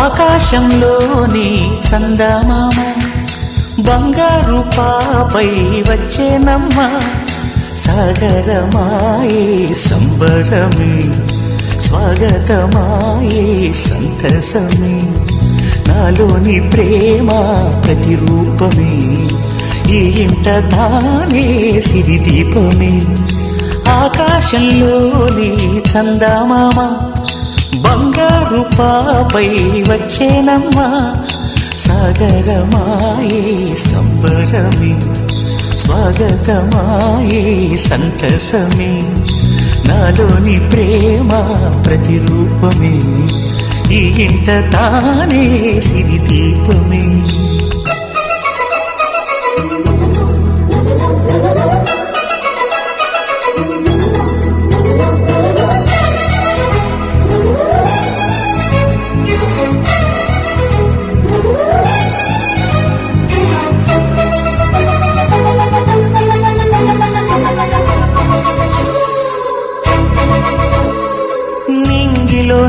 ఆకాశంలోని చందమామ బంగారు పాపై వచ్చేనమ్మ. సాగరమాయే సంబరమే స్వాగతమాయే సంతసమే. నాలోని ప్రేమ ప్రతిరూపమే ఈ ఇంట తానే సిరిదీపమే. ఆకాశంలోని చందమామ బంగారు పాపై వచ్చేనమ్మా. సాగరమాయే సంబరమే స్వాగతమాయే సంతసమే. నాలోని ప్రేమ ప్రతిరూపమే ఈ ఇంట తానే సిరిదీపమే.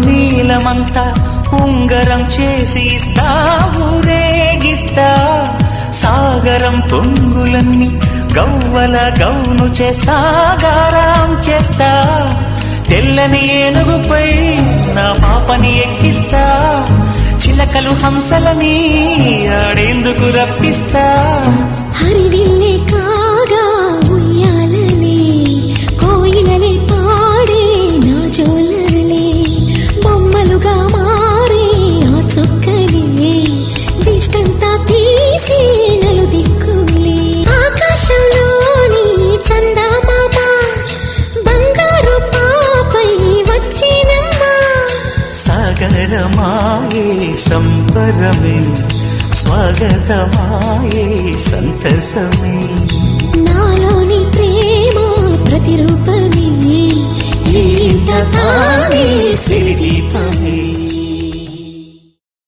నీలమంతా ఉంగరం చేసి ఇస్తా ఊరేగిస్తా. సాగరం పొంగులన్నీ గవ్వల గౌను చేస్తా గారాం చేస్తా. తెల్లని ఏనుగుపై నా పాపని ఎక్కిస్తా. చిలకలు హంసలని ఆడేందుకు రప్పిస్తా. హరివిల్లే కాగా ఉయ్యాలనే కోయిలనే పాడే నా జోలలే. బొమ్మలుగా మారే ఆ చుక్కలే దిష్టంతా తీసి నలు దిక్కులే. ఆకాశంలోని చందమామ బంగారు పాపై వచ్చినమ్మా. సాగరమాయే సంబరమే స్వాగతమాయే సంతసమే. నాలోని ప్రేమ ప్రతిరూపమే ఈ ఇంట తానే సిరిదీపమే.